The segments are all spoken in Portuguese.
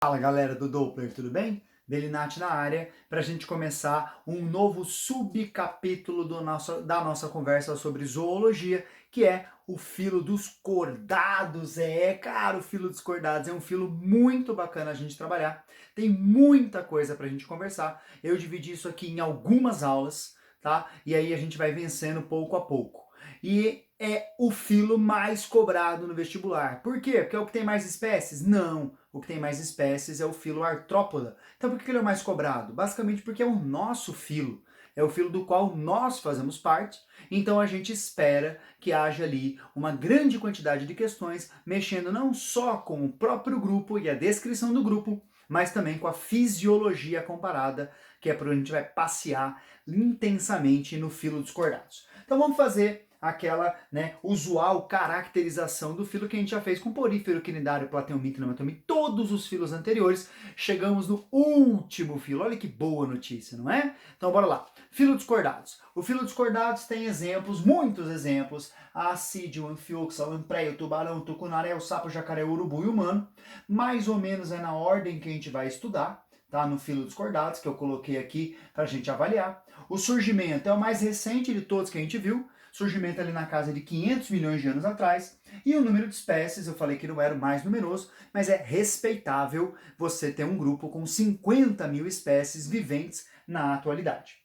Fala galera do Doppler, tudo bem? Belinati na área para a gente começar um novo subcapítulo da nossa conversa sobre zoologia, que é o filo dos cordados. Cara, o filo dos cordados é um filo muito bacana a gente trabalhar, tem muita coisa para a gente conversar. Eu dividi isso aqui em algumas aulas, tá? E aí a gente vai vencendo pouco a pouco. E é o filo mais cobrado no vestibular. Por quê? Porque é o que tem mais espécies? Não. O que tem mais espécies é o filo artrópoda. Então por que ele é o mais cobrado? Basicamente porque é o nosso filo. É o filo do qual nós fazemos parte, então a gente espera que haja ali uma grande quantidade de questões mexendo não só com o próprio grupo e a descrição do grupo, mas também com a fisiologia comparada, que é por onde a gente vai passear intensamente no filo dos cordados. Então vamos fazer aquela usual caracterização do filo que a gente já fez com porífero, quinidário, plateomito, nematomi, todos os filos anteriores. Chegamos no último filo. Olha que boa notícia, não é? Então bora lá. Filo dos cordados. O filo dos cordados tem exemplos, muitos exemplos. Assídio, anfioxa, lampreio, tubarão, tucunaré, o sapo, jacaré, urubu e humano. Mais ou menos é na ordem que a gente vai estudar, tá? No filo dos cordados, que eu coloquei aqui para a gente avaliar. O surgimento é o mais recente de todos que a gente viu. Surgimento ali na casa de 500 milhões de anos atrás, e o número de espécies, eu falei que não era o mais numeroso, mas é respeitável você ter um grupo com 50 mil espécies viventes na atualidade.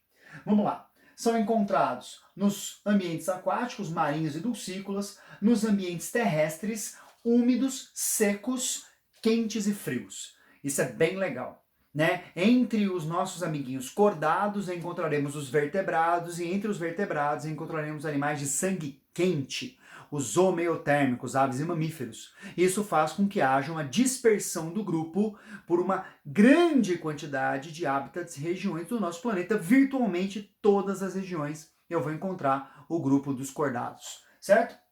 Vamos lá. São encontrados nos ambientes aquáticos, marinhos e dulcícolas, nos ambientes terrestres, úmidos, secos, quentes e frios. Isso é bem legal. Entre os nossos amiguinhos cordados encontraremos os vertebrados, e entre os vertebrados encontraremos animais de sangue quente, os homeotérmicos, aves e mamíferos. Isso faz com que haja uma dispersão do grupo por uma grande quantidade de hábitats e regiões do nosso planeta, virtualmente todas as regiões eu vou encontrar o grupo dos cordados, certo?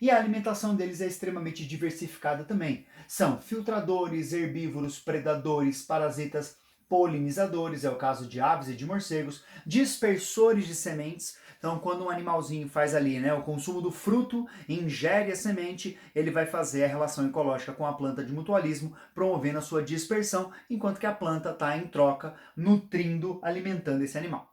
E a alimentação deles é extremamente diversificada também. São filtradores, herbívoros, predadores, parasitas, polinizadores, é o caso de aves e de morcegos, dispersores de sementes. Então, quando um animalzinho faz ali o consumo do fruto, ingere a semente, ele vai fazer a relação ecológica com a planta de mutualismo, promovendo a sua dispersão, enquanto que a planta está em troca, nutrindo, alimentando esse animal.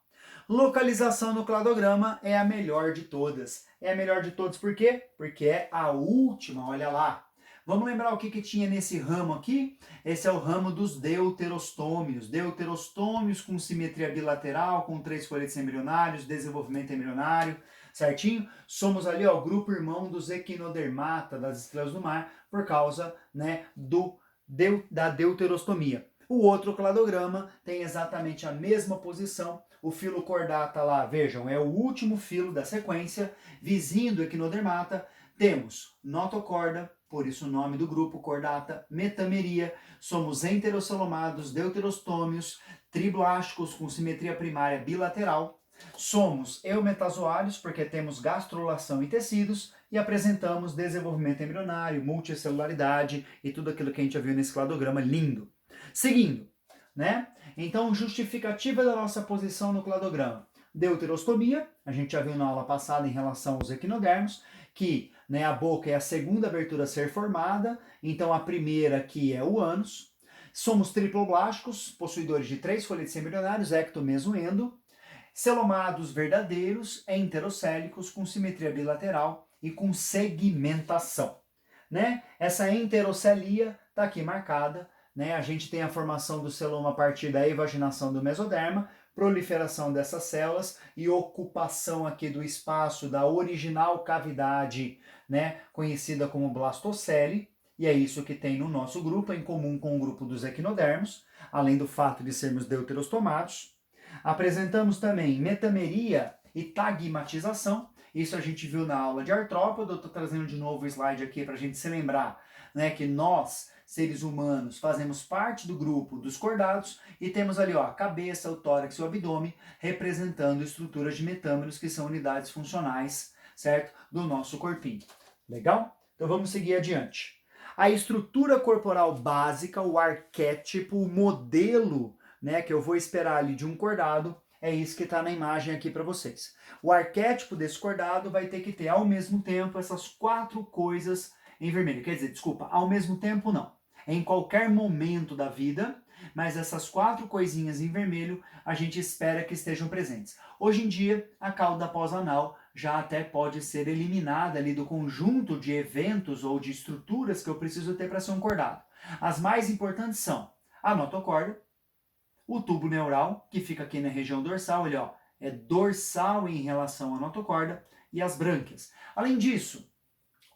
Localização no cladograma é a melhor de todas. É a melhor de todas por quê? Porque é a última, olha lá. Vamos lembrar o que tinha nesse ramo aqui? Esse é o ramo dos deuterostômios. Deuterostômios com simetria bilateral, com 3 folhetos embrionários, desenvolvimento embrionário, certinho? Somos ali o grupo irmão dos equinodermata, das estrelas do mar, por causa da deuterostomia. O outro cladograma tem exatamente a mesma posição. O filo cordata lá, vejam, é o último filo da sequência, vizinho do equinodermata. Temos notocorda, por isso o nome do grupo cordata, metameria, somos enterocelomados, deuterostômios, triblásticos com simetria primária bilateral, somos eumetazoários porque temos gastrulação em tecidos e apresentamos desenvolvimento embrionário, multicelularidade e tudo aquilo que a gente já viu nesse cladograma lindo. Seguindo, Então, justificativa da nossa posição no cladograma. Deuterostomia, a gente já viu na aula passada em relação aos equinodermos, que a boca é a segunda abertura a ser formada, então a primeira aqui é o ânus. Somos triploblásticos, possuidores de 3 folhetos embrionários, ecto, meso, endo. Celomados verdadeiros, enterocélicos, com simetria bilateral e com segmentação. Essa enterocelia está aqui marcada. A gente tem a formação do celoma a partir da evaginação do mesoderma, proliferação dessas células e ocupação aqui do espaço da original cavidade, conhecida como blastocele, e é isso que tem no nosso grupo, em comum com o grupo dos equinodermos, além do fato de sermos deuterostomados. Apresentamos também metameria e tagmatização, isso a gente viu na aula de artrópodo. Eu estou trazendo de novo o slide aqui para a gente se lembrar que nós, seres humanos, fazemos parte do grupo dos cordados e temos ali a cabeça, o tórax e o abdômen representando estruturas de metâmeros, que são unidades funcionais, certo? Do nosso corpinho. Legal? Então vamos seguir adiante. A estrutura corporal básica, o arquétipo, o modelo que eu vou esperar ali de um cordado, é isso que está na imagem aqui para vocês. O arquétipo desse cordado vai ter que ter ao mesmo tempo essas 4 coisas em vermelho. Quer dizer, desculpa, ao mesmo tempo não. em qualquer momento da vida, mas essas 4 coisinhas em vermelho a gente espera que estejam presentes. Hoje em dia, a cauda pós-anal já até pode ser eliminada ali do conjunto de eventos ou de estruturas que eu preciso ter para ser um cordado. As mais importantes são a notocorda, o tubo neural, que fica aqui na região dorsal, ele é dorsal em relação à notocorda, e as brânquias. Além disso,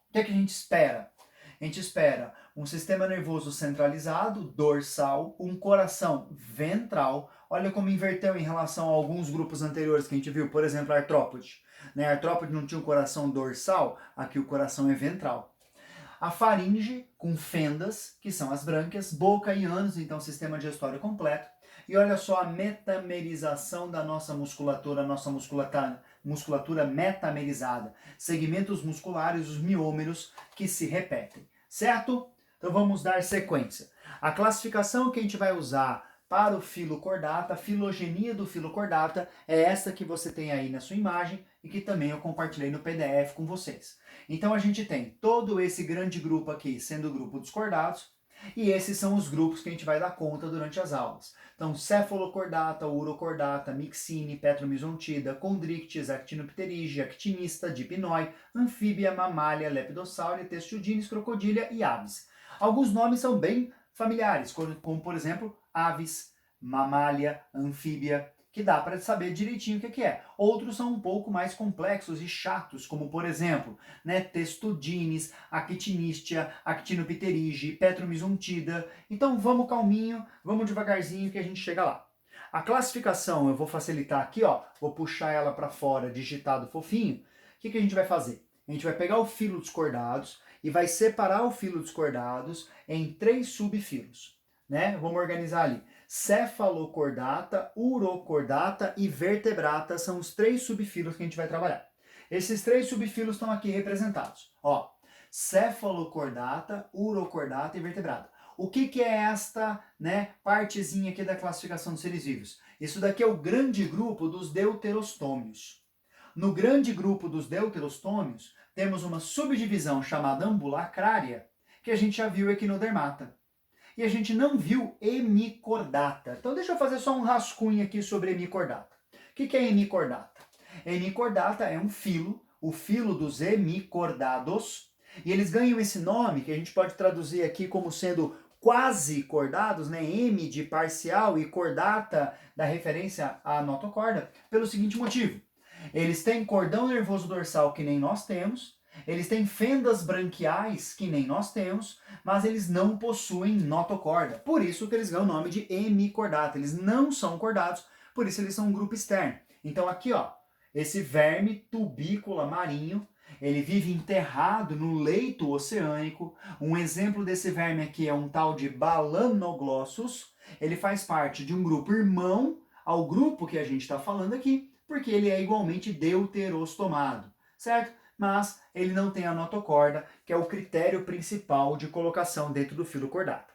o que é que a gente espera? A gente espera um sistema nervoso centralizado, dorsal, um coração ventral. Olha como inverteu em relação a alguns grupos anteriores que a gente viu, por exemplo, a artrópode. A artrópode não tinha um coração dorsal, aqui o coração é ventral. A faringe, com fendas, que são as brânquias, boca e ânus, então sistema digestório completo. E olha só a metamerização da nossa musculatura metamerizada. Segmentos musculares, os miômeros, que se repetem, certo? Então vamos dar sequência. A classificação que a gente vai usar para o filo cordata, a filogenia do filo cordata, é essa que você tem aí na sua imagem e que também eu compartilhei no PDF com vocês. Então a gente tem todo esse grande grupo aqui sendo o grupo dos cordados, e esses são os grupos que a gente vai dar conta durante as aulas. Então, cefalocordata, urocordata, mixine, petromisontida, condrictis, actinopterígia, actinista, dipnoi, anfíbia, mamália, lepidossauro, testudines, crocodília e aves. Alguns nomes são bem familiares, como por exemplo, aves, mamália, anfíbia, que dá para saber direitinho o que é. Outros são um pouco mais complexos e chatos, como por exemplo, testudines, actinistia, actinopterígia, petromisontida. Então vamos calminho, vamos devagarzinho que a gente chega lá. A classificação eu vou facilitar aqui, vou puxar ela para fora, digitado fofinho. O que a gente vai fazer? A gente vai pegar o filo dos cordados e vai separar o filo dos cordados em 3 subfilos. Vamos organizar ali. Cefalocordata, urocordata e vertebrata são os 3 subfilos que a gente vai trabalhar. Esses 3 subfilos estão aqui representados. Cefalocordata, urocordata e vertebrata. O que é esta partezinha aqui da classificação dos seres vivos? Isso daqui é o grande grupo dos deuterostômios. No grande grupo dos deuterostômios, temos uma subdivisão chamada ambulacrária, que a gente já viu equinodermata. E a gente não viu hemicordata. Então deixa eu fazer só um rascunho aqui sobre hemicordata. O que é hemicordata? Hemicordata é um filo, o filo dos hemicordados, e eles ganham esse nome, que a gente pode traduzir aqui como sendo quase cordados, hemi de parcial e cordata da referência à notocorda, pelo seguinte motivo. Eles têm cordão nervoso dorsal que nem nós temos, eles têm fendas branquiais que nem nós temos, mas eles não possuem notocorda. Por isso que eles ganham o nome de hemicordata. Eles não são cordados, por isso eles são um grupo externo. Então aqui, esse verme tubícola marinho, ele vive enterrado no leito oceânico. Um exemplo desse verme aqui é um tal de Balanoglossus. Ele faz parte de um grupo irmão ao grupo que a gente está falando aqui, porque ele é igualmente deuterostomado, certo? Mas ele não tem a notocorda, que é o critério principal de colocação dentro do filo cordata.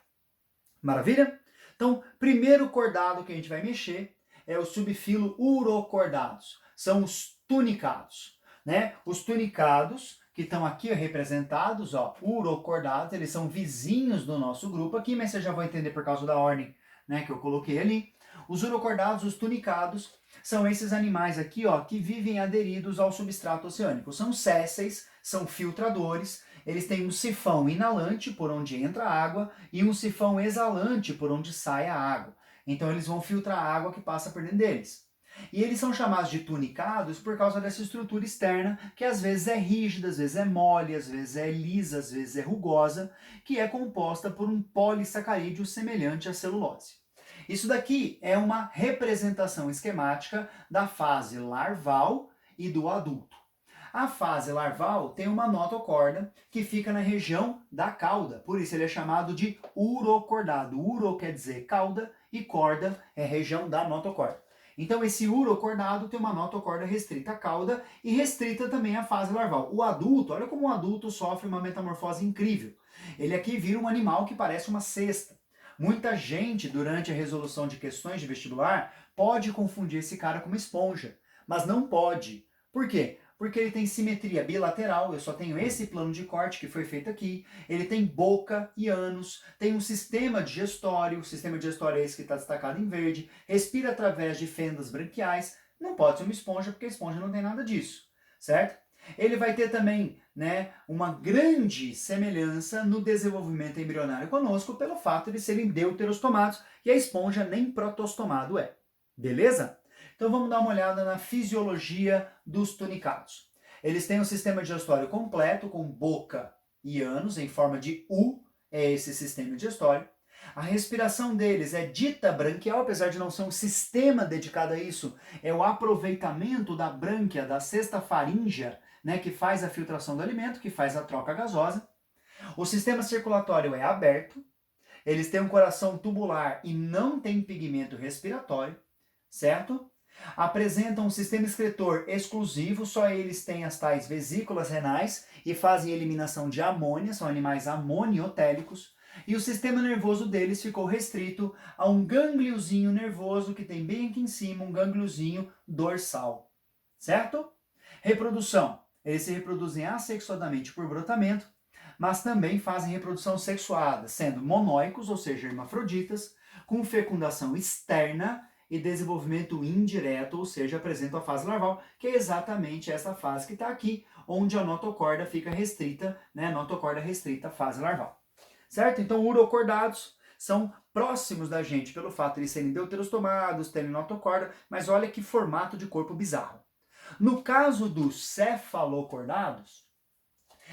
Maravilha? Então, primeiro cordado que a gente vai mexer é o subfilo urocordados. São os tunicados. Os tunicados, que estão aqui representados, urocordados, eles são vizinhos do nosso grupo aqui, mas vocês já vão entender por causa da ordem que eu coloquei ali. Os urocordados, os tunicados, são esses animais aqui, que vivem aderidos ao substrato oceânico. São sésseis, são filtradores, eles têm um sifão inalante por onde entra a água e um sifão exalante por onde sai a água. Então eles vão filtrar a água que passa por dentro deles. E eles são chamados de tunicados por causa dessa estrutura externa, que às vezes é rígida, às vezes é mole, às vezes é lisa, às vezes é rugosa, que é composta por um polissacarídeo semelhante à celulose. Isso daqui é uma representação esquemática da fase larval e do adulto. A fase larval tem uma notocorda que fica na região da cauda, por isso ele é chamado de urocordado. Uro quer dizer cauda e corda é região da notocorda. Então esse urocordado tem uma notocorda restrita à cauda e restrita também à fase larval. O adulto, olha como o adulto sofre uma metamorfose incrível. Ele aqui vira um animal que parece uma cesta. Muita gente, durante a resolução de questões de vestibular, pode confundir esse cara com uma esponja, mas não pode. Por quê? porque ele tem simetria bilateral, eu só tenho esse plano de corte que foi feito aqui, ele tem boca e ânus, tem um sistema digestório, o sistema digestório é esse que está destacado em verde, respira através de fendas branquiais, não pode ser uma esponja, porque a esponja não tem nada disso, certo? Ele vai ter também, né, uma grande semelhança no desenvolvimento embrionário conosco pelo fato de serem deuterostomados e a esponja nem protostomado é. Beleza? Então vamos dar uma olhada na fisiologia dos tunicados. Eles têm um sistema digestório completo com boca e ânus em forma de U, é esse sistema digestório. A respiração deles é dita branquial, apesar de não ser um sistema dedicado a isso, é o aproveitamento da brânquia, da cesta faríngea, né, que faz a filtração do alimento, que faz a troca gasosa. O sistema circulatório é aberto, eles têm um coração tubular e não têm pigmento respiratório, certo? Apresentam um sistema excretor exclusivo, só eles têm as tais vesículas renais e fazem eliminação de amônia, são animais amoniotélicos. E o sistema nervoso deles ficou restrito a um gângliozinho nervoso que tem bem aqui em cima, um gângliozinho dorsal, certo? Reprodução. Eles se reproduzem assexuadamente por brotamento, mas também fazem reprodução sexuada, sendo monóicos, ou seja, hermafroditas, com fecundação externa e desenvolvimento indireto, ou seja, apresentam a fase larval, que é exatamente essa fase que está aqui, onde a notocorda fica restrita, né, notocorda restrita à fase larval. Certo? Então, urocordados são próximos da gente pelo fato de serem deuterostomados, terem notocorda, mas olha que formato de corpo bizarro. No caso dos cefalocordados,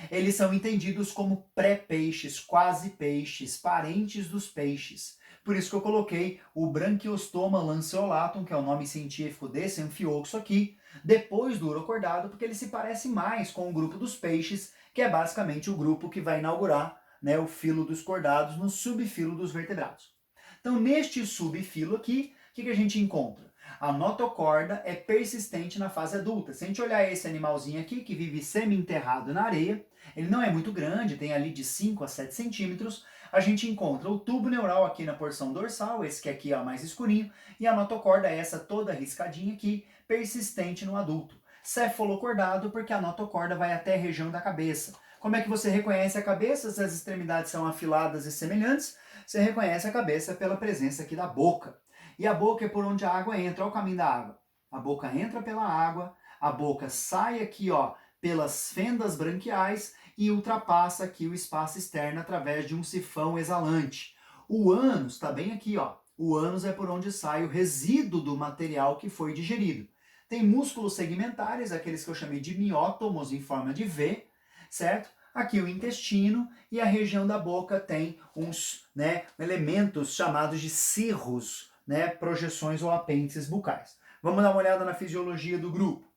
eles são entendidos como pré-peixes, quase peixes, parentes dos peixes. Por isso que eu coloquei o Branchiostoma lanceolatum, que é o nome científico desse anfioxo aqui, depois do urocordado, porque ele se parece mais com o grupo dos peixes, que é basicamente o grupo que vai inaugurar, né, o filo dos cordados no subfilo dos vertebrados. Então, neste subfilo aqui, o que a gente encontra? A notocorda é persistente na fase adulta. Se a gente olhar esse animalzinho aqui, que vive semi-enterrado na areia, ele não é muito grande, tem ali de 5 a 7 centímetros, a gente encontra o tubo neural aqui na porção dorsal, esse que aqui é o mais escurinho, e a notocorda é essa toda riscadinha aqui, persistente no adulto. Cefalocordado, porque a notocorda vai até a região da cabeça. Como é que você reconhece a cabeça? Se as extremidades são afiladas e semelhantes, você reconhece a cabeça pela presença aqui da boca. E a boca é por onde a água entra, olha o caminho da água. A boca entra pela água, a boca sai aqui, ó, pelas fendas branquiais e ultrapassa aqui o espaço externo através de um sifão exalante. O ânus está bem aqui, ó. O ânus é por onde sai o resíduo do material que foi digerido. Tem músculos segmentares, aqueles que eu chamei de miótomos em forma de V, certo? Aqui o intestino e a região da boca tem uns, né, elementos chamados de cirros, né, projeções ou apêndices bucais. Vamos dar uma olhada na fisiologia do grupo.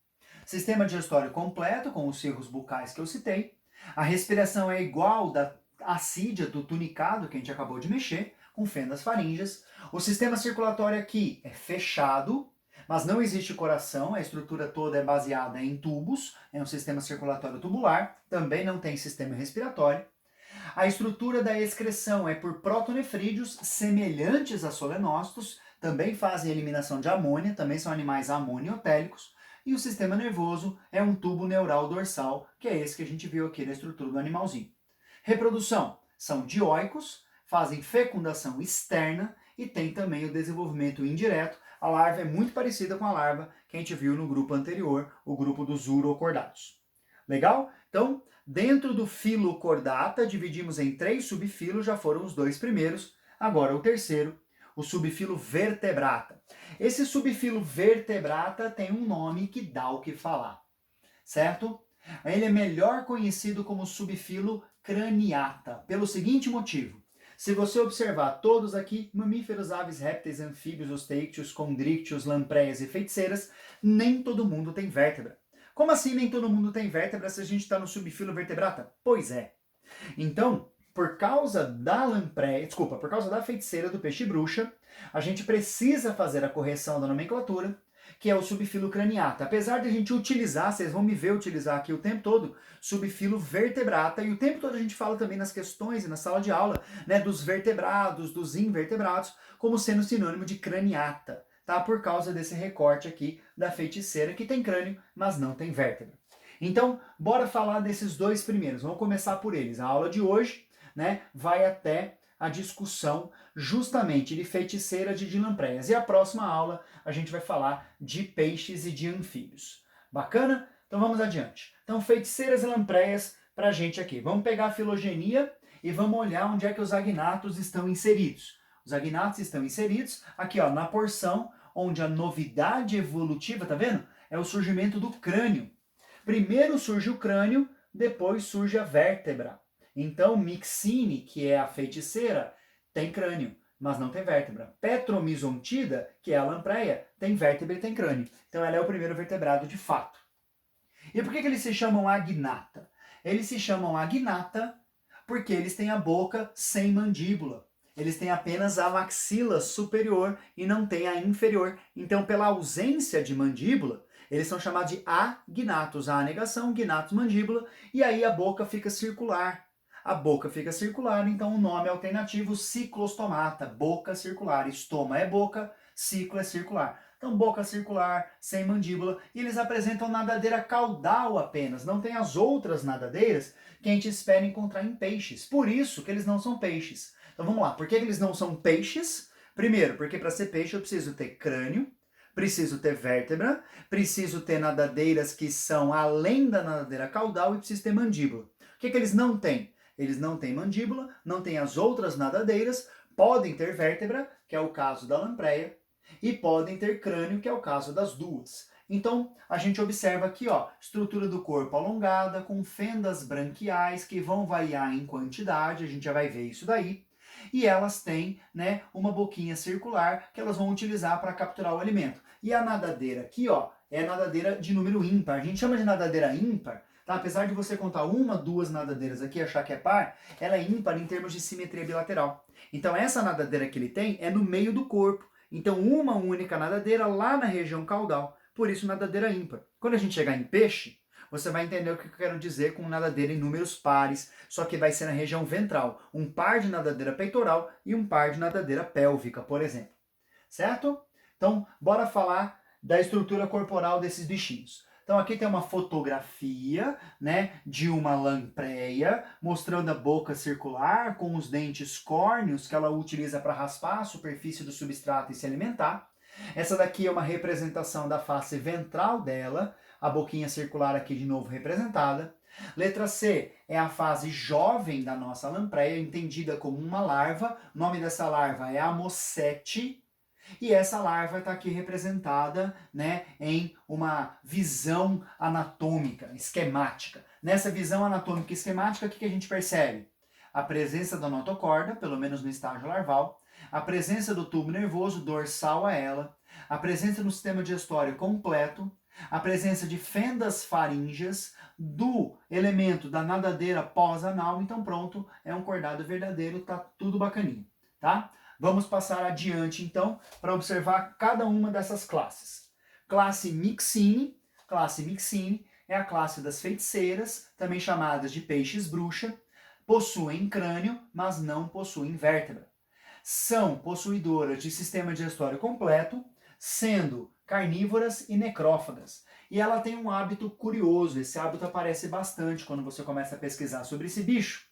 Sistema digestório completo, com os cirros bucais que eu citei. A respiração é igual da assídia do tunicado, que a gente acabou de mexer, com fendas faríngeas. O sistema circulatório aqui é fechado, mas não existe coração, a estrutura toda é baseada em tubos, é um sistema circulatório tubular, também não tem sistema respiratório. A estrutura da excreção é por protonefrídeos semelhantes a solenócitos, também fazem eliminação de amônia, também são animais amoniotélicos. E o sistema nervoso é um tubo neural dorsal, que é esse que a gente viu aqui na estrutura do animalzinho. Reprodução, são dioicos, fazem fecundação externa e tem também o desenvolvimento indireto. A larva é muito parecida com a larva que a gente viu no grupo anterior, o grupo dos urocordados. Legal? Então, dentro do filo cordata, dividimos em 3 subfilos, já foram os 2 primeiros, agora o terceiro, o subfilo vertebrata. Esse subfilo vertebrata tem um nome que dá o que falar, certo? Ele é melhor conhecido como subfilo craniata, pelo seguinte motivo. Se você observar todos aqui, mamíferos, aves, répteis, anfíbios, osteictios, condríctios, lampreias e feiticeiras, nem todo mundo tem vértebra. Como assim nem todo mundo tem vértebra se a gente está no subfilo vertebrata? Pois é. Então, por causa da lampreia, desculpa, por causa da feiticeira do peixe-bruxa, a gente precisa fazer a correção da nomenclatura, que é o subfilo craniata. Apesar de a gente utilizar, vocês vão me ver utilizar aqui o tempo todo, subfilo vertebrata, e o tempo todo a gente fala também nas questões e na sala de aula, né, dos vertebrados, dos invertebrados, como sendo sinônimo de craniata, tá? Por causa desse recorte aqui da feiticeira, que tem crânio, mas não tem vértebra. Então, bora falar desses dois primeiros. Vamos começar por eles. A aula de hoje, né, vai até a discussão justamente de feiticeiras de lampreyas. E a próxima aula a gente vai falar de peixes e de anfíbios. Bacana? Então vamos adiante. Então, feiticeiras e lampreyas pra gente aqui. Vamos pegar a filogenia e vamos olhar onde é que os agnatos estão inseridos. Os agnatos estão inseridos aqui, ó, na porção onde a novidade evolutiva, tá vendo? É o surgimento do crânio. Primeiro surge o crânio, depois surge a vértebra. Então, Myxine, que é a feiticeira, tem crânio, mas não tem vértebra. Petromisontida, que é a lampreia, tem vértebra e tem crânio. Então, ela é o primeiro vertebrado de fato. E por que eles se chamam agnata? Eles se chamam agnata porque eles têm a boca sem mandíbula. Eles têm apenas a maxila superior e não têm a inferior. Então, pela ausência de mandíbula, eles são chamados de agnatos. A negação, gnatos, mandíbula, e aí a boca fica circular. A boca fica circular, então o nome alternativo ciclostomata, boca circular. Estoma é boca, ciclo é circular. Então, boca circular, sem mandíbula, e eles apresentam nadadeira caudal apenas, não tem as outras nadadeiras que a gente espera encontrar em peixes. Por isso que eles não são peixes. Então vamos lá, por que eles não são peixes? Primeiro, porque para ser peixe eu preciso ter crânio, preciso ter vértebra, preciso ter nadadeiras que são além da nadadeira caudal e preciso ter mandíbula. O que eles não têm? Eles não têm mandíbula, não têm as outras nadadeiras, podem ter vértebra, que é o caso da lampreia, e podem ter crânio, que é o caso das duas. Então, a gente observa aqui, ó, estrutura do corpo alongada, com fendas branquiais que vão variar em quantidade, a gente já vai ver isso daí. E elas têm, né, uma boquinha circular que elas vão utilizar para capturar o alimento. E a nadadeira aqui, ó, é a nadadeira de número ímpar. A gente chama de nadadeira ímpar, tá? Apesar de você contar uma, duas nadadeiras aqui e achar que é par, ela é ímpar em termos de simetria bilateral. Então, essa nadadeira que ele tem é no meio do corpo. Então, uma única nadadeira lá na região caudal. Por isso, nadadeira ímpar. Quando a gente chegar em peixe, você vai entender o que eu quero dizer com nadadeira em números pares, só que vai ser na região ventral. Um par de nadadeira peitoral e um par de nadadeira pélvica, por exemplo. Certo? Então, bora falar da estrutura corporal desses bichinhos. Então aqui tem uma fotografia, né, de uma lampreia, mostrando a boca circular com os dentes córneos que ela utiliza para raspar a superfície do substrato e se alimentar. Essa daqui é uma representação da face ventral dela, a boquinha circular aqui de novo representada. Letra C é a fase jovem da nossa lampreia, entendida como uma larva. O nome dessa larva é amocete. E essa larva está aqui representada, né, em uma visão anatômica, esquemática. Nessa visão anatômica esquemática, o que a gente percebe? A presença da notocorda, pelo menos no estágio larval, a presença do tubo nervoso dorsal a ela, a presença no sistema digestório completo, a presença de fendas faríngeas, do elemento da nadadeira pós-anal. Então pronto, é um cordado verdadeiro, tá tudo bacaninho, tá? Vamos passar adiante, então, para observar cada uma dessas classes. Classe Myxine é a classe das feiticeiras, também chamadas de peixes-bruxa, possuem crânio, mas não possuem vértebra. São possuidoras de sistema digestório completo, sendo carnívoras e necrófagas. E ela tem um hábito curioso, esse hábito aparece bastante quando você começa a pesquisar sobre esse bicho,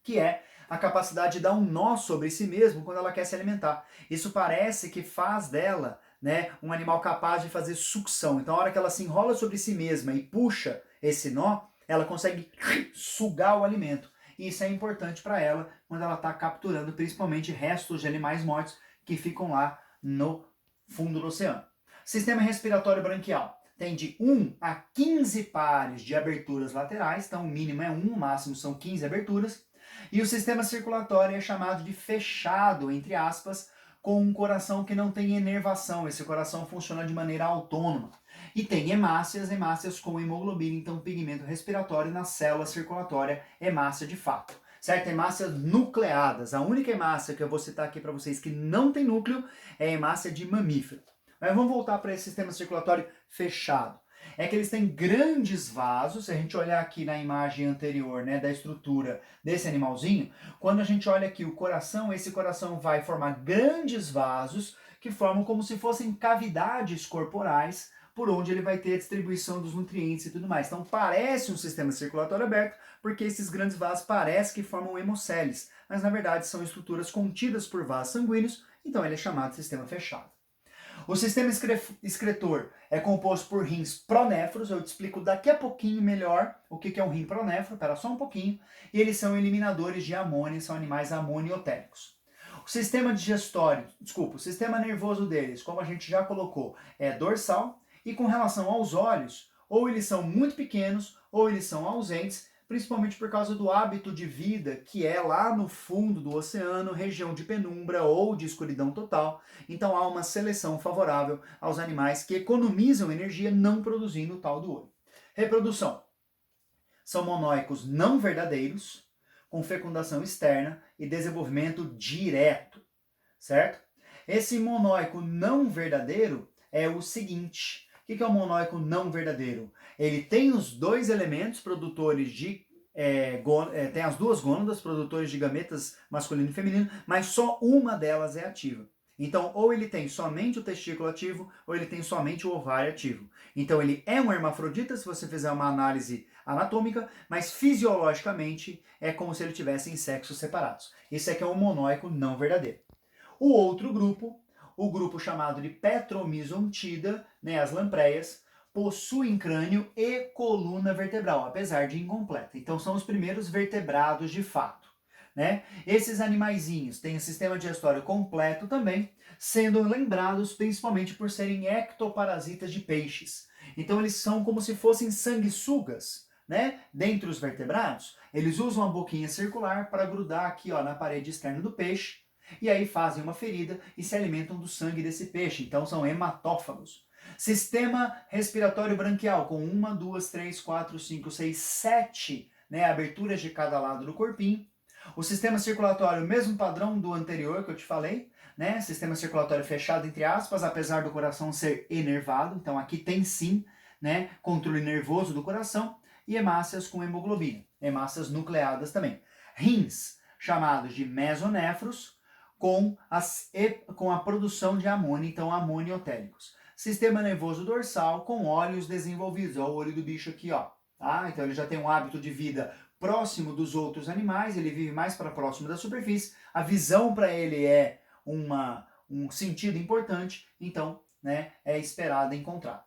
que é a capacidade de dar um nó sobre si mesmo quando ela quer se alimentar. Isso parece que faz dela, né, um animal capaz de fazer sucção. Então, a hora que ela se enrola sobre si mesma e puxa esse nó, ela consegue sugar o alimento. E isso é importante para ela quando ela está capturando principalmente restos de animais mortos que ficam lá no fundo do oceano. Sistema respiratório branquial. Tem de 1 a 15 pares de aberturas laterais, então o mínimo é 1, o máximo são 15 aberturas. E o sistema circulatório é chamado de fechado, entre aspas, com um coração que não tem inervação. Esse coração funciona de maneira autônoma. E tem hemácias com hemoglobina, então pigmento respiratório na célula circulatória, hemácia de fato. Certo? Hemácias nucleadas. A única hemácia que eu vou citar aqui para vocês que não tem núcleo é a hemácia de mamífero. Mas vamos voltar para esse sistema circulatório fechado. É que eles têm grandes vasos. Se a gente olhar aqui na imagem anterior, né, da estrutura desse animalzinho, quando a gente olha aqui o coração, esse coração vai formar grandes vasos que formam como se fossem cavidades corporais, por onde ele vai ter a distribuição dos nutrientes e tudo mais. Então parece um sistema circulatório aberto, porque esses grandes vasos parecem que formam hemocélices, mas na verdade são estruturas contidas por vasos sanguíneos, então ele é chamado de sistema fechado. O sistema excretor é composto por rins pronéfros, eu te explico daqui a pouquinho melhor o que é um rim pronéfro, espera só um pouquinho, e eles são eliminadores de amônia, são animais amoniotéricos. O sistema digestório, o sistema nervoso deles, como a gente já colocou, é dorsal, e com relação aos olhos, ou eles são muito pequenos, ou eles são ausentes, principalmente por causa do hábito de vida que é lá no fundo do oceano, região de penumbra ou de escuridão total. Então há uma seleção favorável aos animais que economizam energia não produzindo o tal do olho. Reprodução. São monóicos não verdadeiros, com fecundação externa e desenvolvimento direto, certo? Esse monóico não verdadeiro é o seguinte: o que é um monóico não verdadeiro? Ele tem os dois elementos produtores de tem as duas gônadas produtores de gametas masculino e feminino, mas só uma delas é ativa. Então, ou ele tem somente o testículo ativo, ou ele tem somente o ovário ativo. Então, ele é um hermafrodita, se você fizer uma análise anatômica, mas fisiologicamente é como se ele tivesse em sexos separados. Esse aqui é um monóico não verdadeiro. O outro grupo, o grupo chamado de Petromizontida, né, as lampreias, possuem crânio e coluna vertebral, apesar de incompleta. Então são os primeiros vertebrados de fato. Né? Esses animaizinhos têm o sistema digestório completo também, sendo lembrados principalmente por serem ectoparasitas de peixes. Então eles são como se fossem sanguessugas, né? Dentre os vertebrados, eles usam a boquinha circular para grudar aqui, ó, na parede externa do peixe, e aí fazem uma ferida e se alimentam do sangue desse peixe. Então são hematófagos. Sistema respiratório branquial, com 1, 2, 3, 4, 5, 6, 7 aberturas de cada lado do corpinho. O sistema circulatório, mesmo padrão do anterior que eu te falei, né? Sistema circulatório fechado, entre aspas, apesar do coração ser enervado. Então aqui tem sim, né, controle nervoso do coração. E hemácias com hemoglobina, hemácias nucleadas também. Rins, chamados de mesonéfros, com a produção de amônia, então amoniotéricos. Sistema nervoso dorsal com olhos desenvolvidos, ó, o olho do bicho aqui, ó. Tá? Então ele já tem um hábito de vida próximo dos outros animais, ele vive mais para próximo da superfície, a visão para ele é um sentido importante, então, né, é esperado encontrar.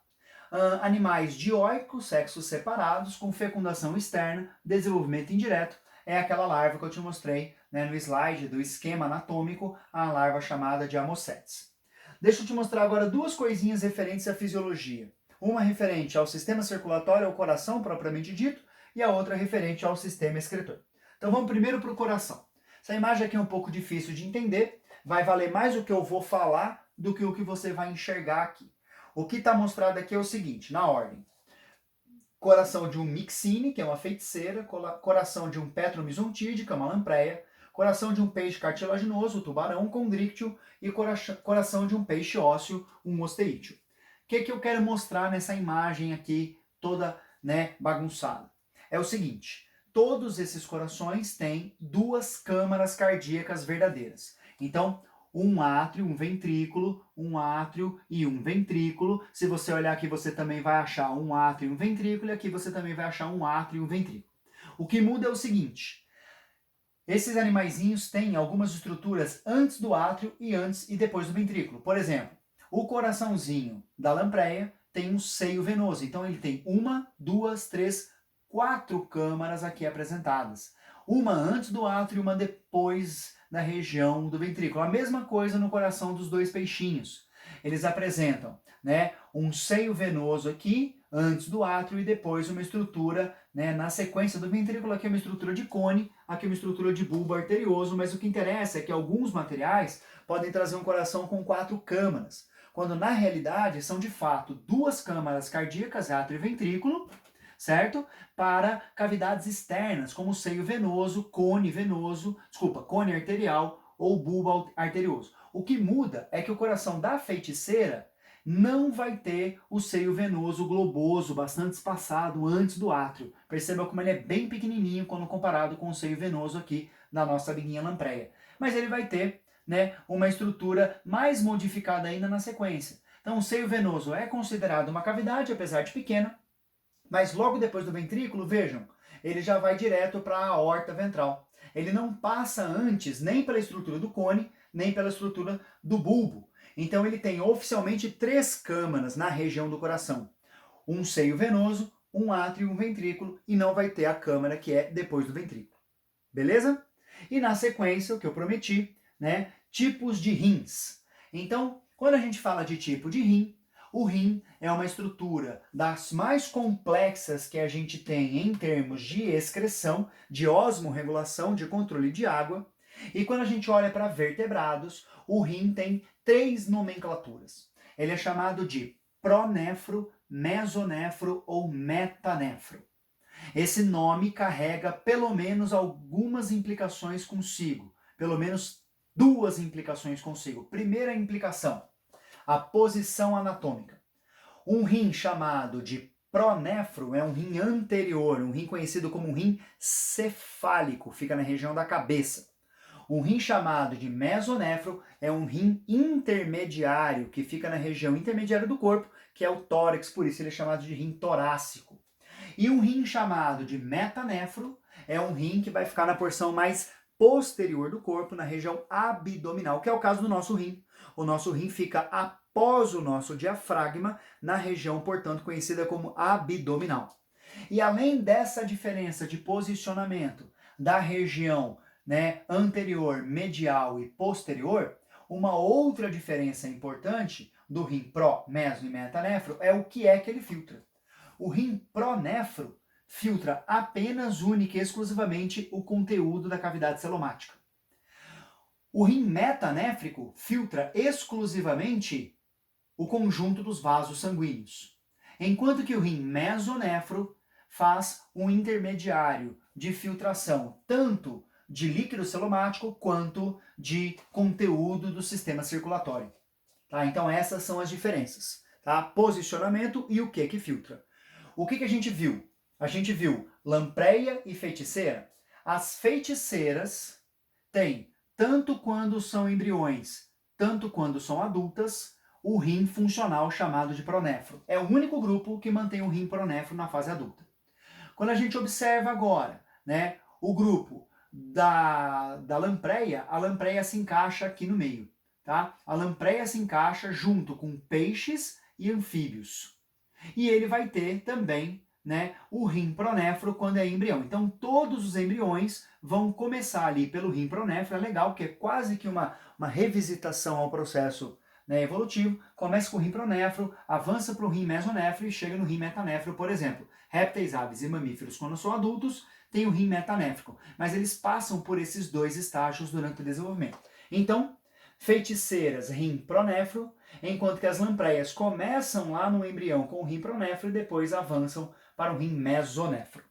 Animais dioicos, sexos separados, com fecundação externa, desenvolvimento indireto, é aquela larva que eu te mostrei, né, no slide do esquema anatômico, a larva chamada de Amocetes. Deixa eu te mostrar agora duas coisinhas referentes à fisiologia. Uma referente ao sistema circulatório, ao coração propriamente dito, e a outra referente ao sistema excretor. Então vamos primeiro para o coração. Essa imagem aqui é um pouco difícil de entender, vai valer mais o que eu vou falar do que o que você vai enxergar aqui. O que está mostrado aqui é o seguinte, na ordem. Coração de um Myxine, que é uma feiticeira, coração de um Petromizontide, que é uma lampreia, coração de um peixe cartilaginoso, o tubarão condríctio, e coração de um peixe ósseo, um osteítio. O que eu quero mostrar nessa imagem aqui, toda, né, bagunçada? É o seguinte, todos esses corações têm duas câmaras cardíacas verdadeiras. Então, um átrio, um ventrículo, um átrio e um ventrículo. Se você olhar aqui, você também vai achar um átrio e um ventrículo, e aqui você também vai achar um átrio e um ventrículo. O que muda é o seguinte, esses animaizinhos têm algumas estruturas antes do átrio e antes e depois do ventrículo. Por exemplo, o coraçãozinho da lampreia tem um seio venoso, então ele tem 1, 2, 3, 4 câmaras aqui apresentadas. Uma antes do átrio e uma depois na região do ventrículo. A mesma coisa no coração dos dois peixinhos. Eles apresentam, né, um seio venoso aqui, antes do átrio, e depois uma estrutura, né, na sequência do ventrículo. Aqui é uma estrutura de cone, aqui é uma estrutura de bulbo arterioso, mas o que interessa é que alguns materiais podem trazer um coração com 4 câmaras, quando na realidade são de fato 2 câmaras cardíacas, átrio e ventrículo, certo? Para cavidades externas, como o seio venoso, cone arterial ou bulbo arterioso. O que muda é que o coração da feiticeira não vai ter o seio venoso globoso, bastante espaçado antes do átrio. Perceba como ele é bem pequenininho quando comparado com o seio venoso aqui da nossa amiguinha lampreia. Mas ele vai ter, né, uma estrutura mais modificada ainda na sequência. Então, o seio venoso é considerado uma cavidade, apesar de pequena, mas logo depois do ventrículo, vejam, ele já vai direto para a aorta ventral. Ele não passa antes nem pela estrutura do cone, nem pela estrutura do bulbo. Então ele tem oficialmente 3 câmaras na região do coração. Um seio venoso, um átrio e um ventrículo, e não vai ter a câmara que é depois do ventrículo. Beleza? E na sequência, o que eu prometi, né? Tipos de rins. Então, quando a gente fala de tipo de rim, o rim é uma estrutura das mais complexas que a gente tem em termos de excreção, de osmorregulação, de controle de água. E quando a gente olha para vertebrados, o rim tem 3 nomenclaturas. Ele é chamado de pronefro, mesonefro ou metanefro. Esse nome carrega pelo menos algumas implicações consigo, pelo menos 2 implicações consigo. Primeira implicação, a posição anatômica. Um rim chamado de pronefro é um rim anterior, um rim conhecido como um rim cefálico, fica na região da cabeça. Um rim chamado de mesonefro é um rim intermediário, que fica na região intermediária do corpo, que é o tórax, por isso ele é chamado de rim torácico. E um rim chamado de metanefro é um rim que vai ficar na porção mais posterior do corpo, na região abdominal, que é o caso do nosso rim. O nosso rim fica após o nosso diafragma, na região, portanto, conhecida como abdominal. E além dessa diferença de posicionamento da região, né, anterior, medial e posterior, uma outra diferença importante do rim pró, meso e metanefro é o que é que ele filtra. O rim pronefro filtra apenas, única e exclusivamente o conteúdo da cavidade celomática. O rim metanéfrico filtra exclusivamente o conjunto dos vasos sanguíneos, enquanto que o rim mesonefro faz um intermediário de filtração tanto de líquido celomático quanto de conteúdo do sistema circulatório. Tá? Então essas são as diferenças, tá? Posicionamento e o que filtra. O que a gente viu? A gente viu lampreia e feiticeira. As feiticeiras têm, tanto quando são embriões, tanto quando são adultas, o rim funcional chamado de pronefro. É o único grupo que mantém o rim pronefro na fase adulta. Quando a gente observa agora, né, o grupo da lampreia, a lampreia se encaixa aqui no meio. Tá? A lampreia se encaixa junto com peixes e anfíbios. E ele vai ter também, né, o rim pronefro quando é embrião. Então todos os embriões vão começar ali pelo rim pronefro. É legal, que é quase que uma revisitação ao processo, né, evolutivo. Começa com o rim pronefro, avança para o rim mesonefro e chega no rim metanefro, por exemplo. Répteis, aves e mamíferos, quando são adultos, têm o rim metanéfrico. Mas eles passam por esses 2 estágios durante o desenvolvimento. Então, feiticeiras, rim pronefro, enquanto que as lampreias começam lá no embrião com o rim pronefro e depois avançam para o rim mesonefro.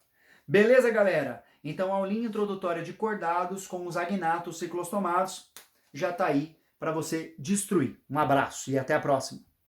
Beleza, galera? Então a aulinha introdutória de cordados com os agnatos ciclostomados já está aí para você destruir. Um abraço e até a próxima.